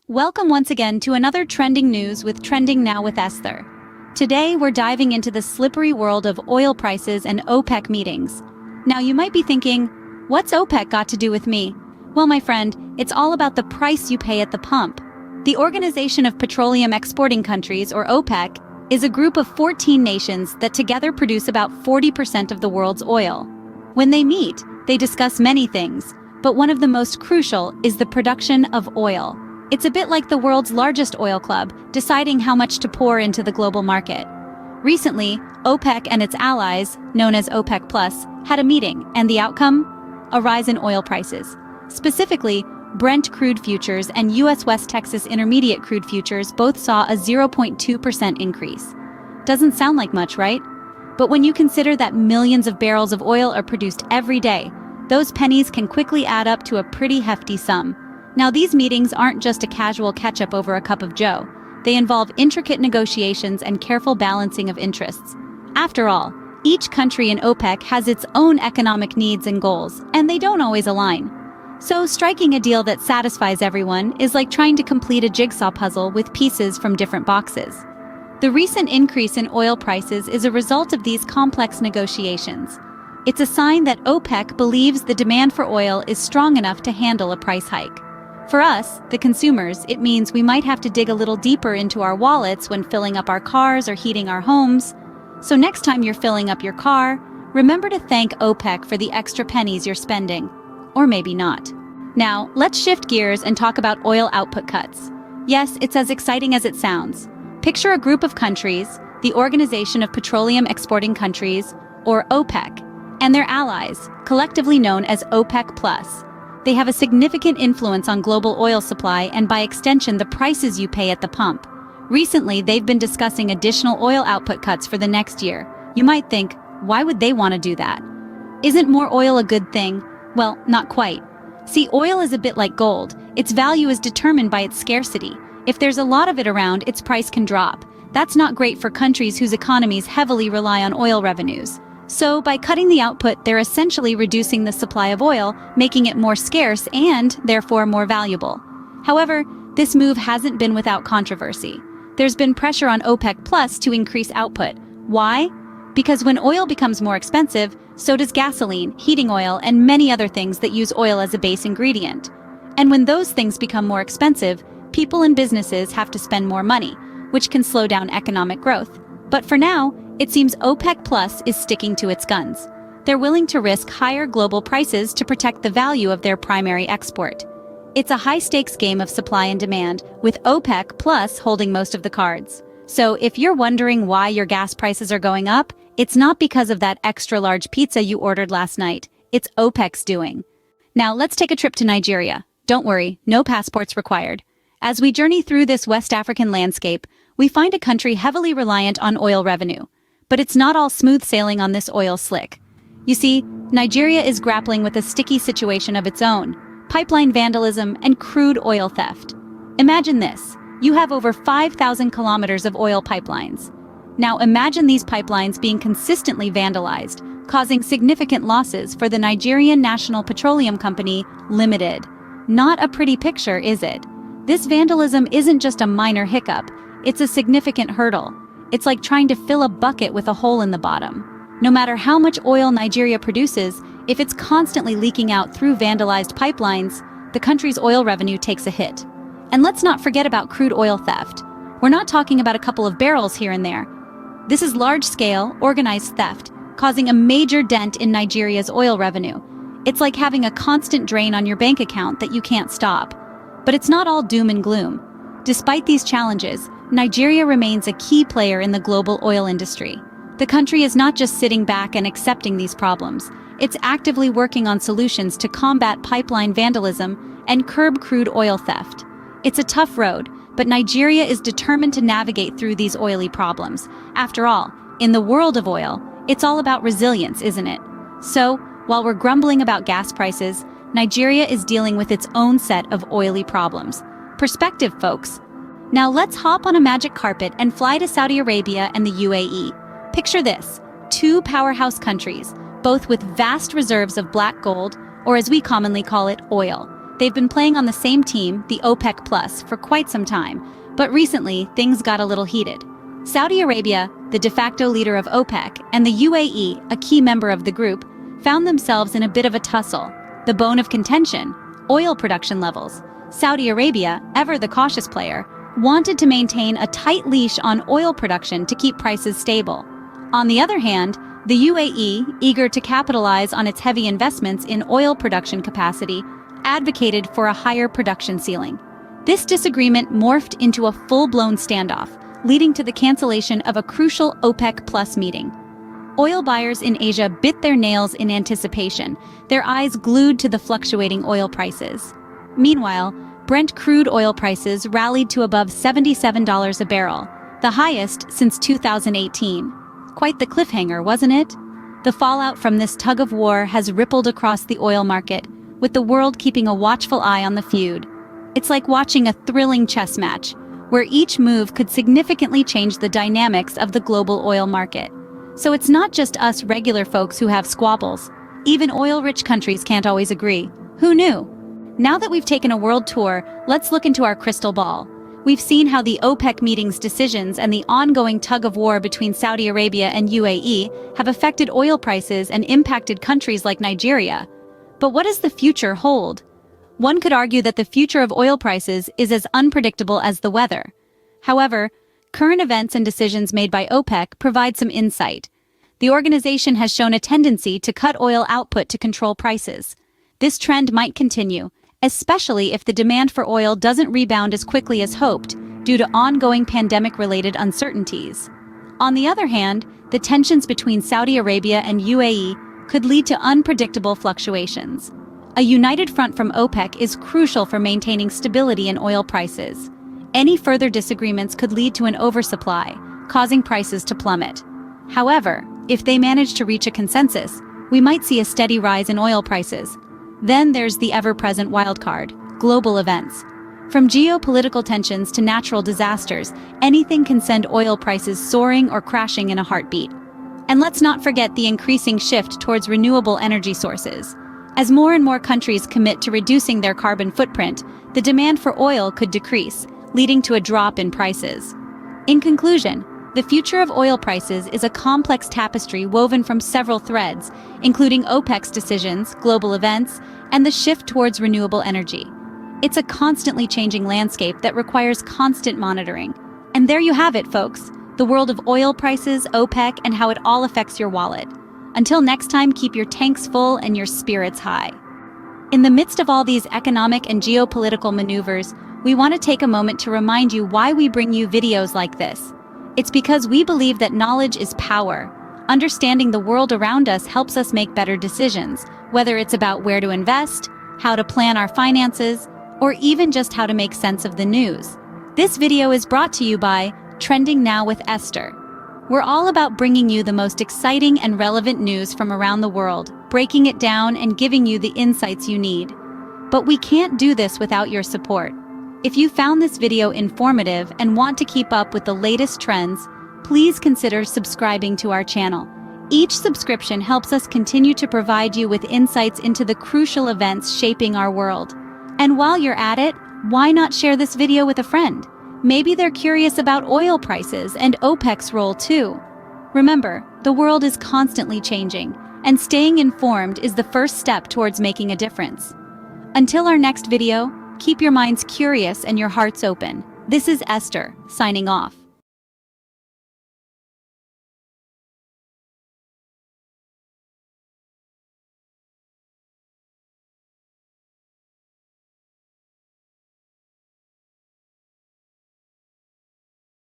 Welcome once again to another trending news with Trending Now with Esther. Today we're diving into the slippery world of oil prices and OPEC meetings. Now you might be thinking, what's OPEC got to do with me? Well, my friend, it's all about the price you pay at the pump. The Organization of Petroleum Exporting Countries, or OPEC, is a group of 14 nations that together produce about 40% of the world's oil. When they meet, they discuss many things, but one of the most crucial is the production of oil. It's a bit like the world's largest oil club, deciding how much to pour into the global market. Recently, OPEC and its allies, known as OPEC+, had a meeting, and the outcome? A rise in oil prices. Specifically, Brent crude futures and U.S. West Texas Intermediate crude futures both saw a 0.2% increase. Doesn't sound like much, right? But when you consider that millions of barrels of oil are produced every day, those pennies can quickly add up to a pretty hefty sum. Now, these meetings aren't just a casual catch-up over a cup of joe. They involve intricate negotiations and careful balancing of interests. After all, each country in OPEC has its own economic needs and goals, and they don't always align. So, striking a deal that satisfies everyone is like trying to complete a jigsaw puzzle with pieces from different boxes. The recent increase in oil prices is a result of these complex negotiations. It's a sign that OPEC believes the demand for oil is strong enough to handle a price hike. For us, the consumers, it means we might have to dig a little deeper into our wallets when filling up our cars or heating our homes. So next time you're filling up your car, remember to thank OPEC for the extra pennies you're spending. Or maybe not. Now, let's shift gears and talk about oil output cuts. Yes, it's as exciting as it sounds. Picture a group of countries, the Organization of Petroleum Exporting Countries, or OPEC, and their allies, collectively known as OPEC+. They have a significant influence on global oil supply and by extension the prices you pay at the pump. Recently, they've been discussing additional oil output cuts for the next year. You might think, why would they want to do that? Isn't more oil a good thing? Well, not quite. See, oil is a bit like gold. Its value is determined by its scarcity. If there's a lot of it around, its price can drop. That's not great for countries whose economies heavily rely on oil revenues. So, by cutting the output, they're essentially reducing the supply of oil, making it more scarce and, therefore, more valuable. However, this move hasn't been without controversy. There's been pressure on OPEC+ to increase output. Why? Because when oil becomes more expensive, so does gasoline, heating oil, and many other things that use oil as a base ingredient. And when those things become more expensive, people and businesses have to spend more money, which can slow down economic growth. But for now, it seems OPEC+ is sticking to its guns. They're willing to risk higher global prices to protect the value of their primary export. It's a high-stakes game of supply and demand, with OPEC+ holding most of the cards. So if you're wondering why your gas prices are going up, it's not because of that extra-large pizza you ordered last night. It's OPEC's doing. Now let's take a trip to Nigeria. Don't worry, no passports required. As we journey through this West African landscape, we find a country heavily reliant on oil revenue. But it's not all smooth sailing on this oil slick. You see, Nigeria is grappling with a sticky situation of its own: pipeline vandalism and crude oil theft. Imagine this. You have over 5,000 kilometers of oil pipelines. Now imagine these pipelines being consistently vandalized, causing significant losses for the Nigerian National Petroleum Company, Limited. Not a pretty picture, is it? This vandalism isn't just a minor hiccup, it's a significant hurdle. It's like trying to fill a bucket with a hole in the bottom. No matter how much oil Nigeria produces, if it's constantly leaking out through vandalized pipelines, the country's oil revenue takes a hit. And let's not forget about crude oil theft. We're not talking about a couple of barrels here and there. This is large-scale, organized theft, causing a major dent in Nigeria's oil revenue. It's like having a constant drain on your bank account that you can't stop. But it's not all doom and gloom. Despite these challenges, Nigeria remains a key player in the global oil industry. The country is not just sitting back and accepting these problems. It's actively working on solutions to combat pipeline vandalism and curb crude oil theft. It's a tough road, but Nigeria is determined to navigate through these oily problems. After all, in the world of oil, it's all about resilience, isn't it? So, while we're grumbling about gas prices, Nigeria is dealing with its own set of oily problems. Perspective, folks. Now let's hop on a magic carpet and fly to Saudi Arabia and the UAE. Picture this: two powerhouse countries, both with vast reserves of black gold, or as we commonly call it, oil. They've been playing on the same team, the OPEC Plus, for quite some time, but recently things got a little heated. Saudi Arabia, the de facto leader of OPEC, and the UAE, a key member of the group, found themselves in a bit of a tussle. The bone of contention: oil production levels. Saudi Arabia, ever the cautious player, wanted to maintain a tight leash on oil production to keep prices stable. On the other hand, the UAE, eager to capitalize on its heavy investments in oil production capacity, advocated for a higher production ceiling. This disagreement morphed into a full-blown standoff, leading to the cancellation of a crucial OPEC Plus meeting. Oil buyers in Asia bit their nails in anticipation, their eyes glued to the fluctuating oil prices. Meanwhile, Brent crude oil prices rallied to above $77 a barrel, the highest since 2018. Quite the cliffhanger, wasn't it? The fallout from this tug-of-war has rippled across the oil market, with the world keeping a watchful eye on the feud. It's like watching a thrilling chess match, where each move could significantly change the dynamics of the global oil market. So it's not just us regular folks who have squabbles. Even oil-rich countries can't always agree. Who knew? Now that we've taken a world tour, let's look into our crystal ball. We've seen how the OPEC meeting's decisions and the ongoing tug-of-war between Saudi Arabia and UAE have affected oil prices and impacted countries like Nigeria. But what does the future hold? One could argue that the future of oil prices is as unpredictable as the weather. However, current events and decisions made by OPEC provide some insight. The organization has shown a tendency to cut oil output to control prices. This trend might continue, especially if the demand for oil doesn't rebound as quickly as hoped due to ongoing pandemic-related uncertainties. On the other hand, the tensions between Saudi Arabia and UAE could lead to unpredictable fluctuations. A united front from OPEC is crucial for maintaining stability in oil prices. Any further disagreements could lead to an oversupply, causing prices to plummet. However, if they manage to reach a consensus, we might see a steady rise in oil prices. Then there's the ever-present wildcard: global events. From geopolitical tensions to natural disasters, anything can send oil prices soaring or crashing in a heartbeat. And let's not forget the increasing shift towards renewable energy sources. As more and more countries commit to reducing their carbon footprint, the demand for oil could decrease, leading to a drop in prices. In conclusion, the future of oil prices is a complex tapestry woven from several threads, including OPEC's decisions, global events, and the shift towards renewable energy. It's a constantly changing landscape that requires constant monitoring. And there you have it, folks, the world of oil prices, OPEC, and how it all affects your wallet. Until next time, keep your tanks full and your spirits high. In the midst of all these economic and geopolitical maneuvers, we want to take a moment to remind you why we bring you videos like this. It's because we believe that knowledge is power. Understanding the world around us helps us make better decisions, whether it's about where to invest, how to plan our finances, or even just how to make sense of the news. This video is brought to you by Trending Now with Esther. We're all about bringing you the most exciting and relevant news from around the world, breaking it down and giving you the insights you need. But we can't do this without your support. If you found this video informative and want to keep up with the latest trends, please consider subscribing to our channel. Each subscription helps us continue to provide you with insights into the crucial events shaping our world. And while you're at it, why not share this video with a friend? Maybe they're curious about oil prices and OPEC's role too. Remember, the world is constantly changing, and staying informed is the first step towards making a difference. Until our next video, keep your minds curious and your hearts open. This is Esther, signing off.